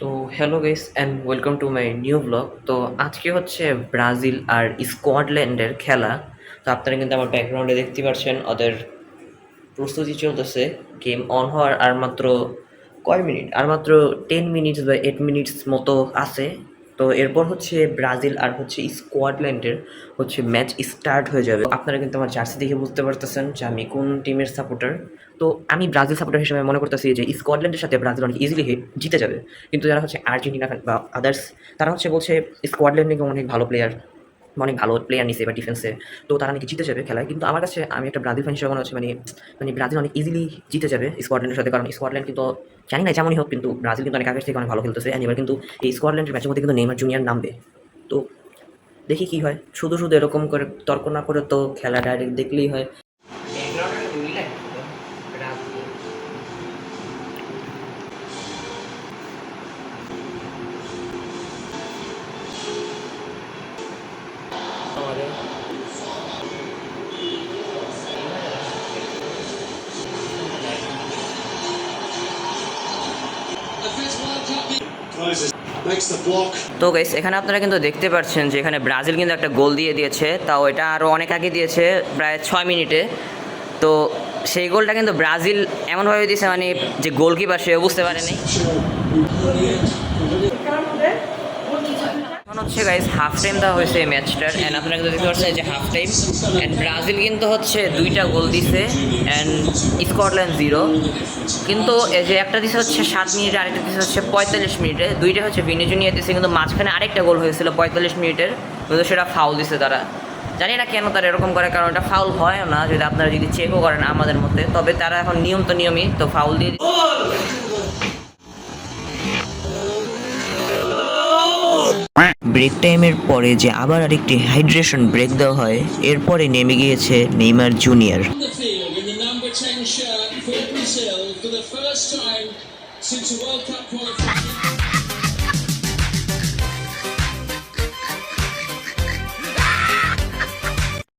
তো hello guys and welcome to my new blog. তো আজকে হচ্ছে ব্রাজিল আর স্কটল্যান্ডের খেলা। তো আপনারা কিন্তু আমার ব্যাকগ্রাউন্ডে দেখতে পাচ্ছেন ওদের প্রস্তুতি চলতেছে। গেম অন হওয়ার আর মাত্র কয় মিনিট, আর মাত্র 10 মিনিটস বা 8 মিনিটস মতো আছে। তো এরপর হচ্ছে ব্রাজিল আর হচ্ছে স্কটল্যান্ডের হচ্ছে ম্যাচ স্টার্ট হয়ে যাবে। আপনারা কিন্তু আমার জার্সি দেখে বুঝতে পারতেছেন যে আমি কোন টিমের সাপোর্টার। তো আমি ব্রাজিল সাপোর্টার হিসেবে মনে করতেছি যে স্কটল্যান্ডের সাথে ব্রাজিল অনেক ইজিলি জিতে যাবে। কিন্তু যারা হচ্ছে আর্জেন্টিনা বা আদার্স, তারা হচ্ছে বলছে স্কটল্যান্ড নাকি অনেক ভালো প্লেয়ার, অনেক ভালো প্লেয়ার নিছে এবার ডিফেন্সে। তো তারা নাকি জিতে যাবে খেলায়। কিন্তু আমার কাছে, আমি একটা ব্রাজিল ফ্যান হিসেবে মনে হচ্ছে মানে মানে ব্রাজিল অনেক ইজিলি জিতে যাবে স্কটল্যান্ডের সাথে। কারণ স্কটল্যান্ড কিন্তু জানি না যেমনই হোক, কিন্তু ব্রাজিল কিন্তু অনেক আগের থেকে অনেক ভালো খেলতেছে। এবার কিন্তু এই স্কটল্যান্ডের ম্যাচের মধ্যে কিন্তু নেইমার জুনিয়র নামবে। তো দেখি কি হয়। শুধু শুধু এরকম করে তর্ক না করে তো খেলা ডাইরেক্ট দেখলেই হয়। তো গাইস, এখানে আপনারা কিন্তু দেখতে পাচ্ছেন যে এখানে ব্রাজিল কিন্তু একটা গোল দিয়ে দিয়েছে, তাও এটা আরও অনেক আগে দিয়েছে, প্রায় 6 মিনিটে। তো সেই গোলটা কিন্তু ব্রাজিল এমনভাবে দিয়েছে মানে যে গোলকিপার সেও বুঝতে পারেনি। এখন হচ্ছে গাইস হাফ টাইম দেওয়া হয়েছে এই ম্যাচটার, অ্যান্ড আপনারা কিন্তু দেখতে পাচ্ছেন যে হাফ টাইম, অ্যান্ড ব্রাজিল কিন্তু হচ্ছে 2টা গোল দিছে অ্যান্ড স্কটল্যান্ড 0। কিন্তু এই যে একটা দিছে হচ্ছে 7 মিনিটে, আরেকটা দিছে হচ্ছে 45 মিনিটে। দুইটা হচ্ছে ভিনি জুনিয়র দিছে, কিন্তু মাঝখানে আরেকটা গোল হয়েছিল 45 মিনিটের, কিন্তু সেটা ফাউল দিছে তারা। জানি না কেন তারা এরকম করে, কারণ এটা ফাউল হয় না যদি আপনারা যদি চেকও করেন আমাদের মধ্যে। তবে তারা এখন নিয়ম তো নিয়মই, তো ফাউল দিয়ে ব্রেক টাইমের পরে যে আবার আরেকটি হাইড্রেশন ব্রেক দেওয়া হয়, এরপরে নেমে গিয়েছে Neymar junior. On the field in the number 10 shirt for Brazil for the first time since the World Cup qualification.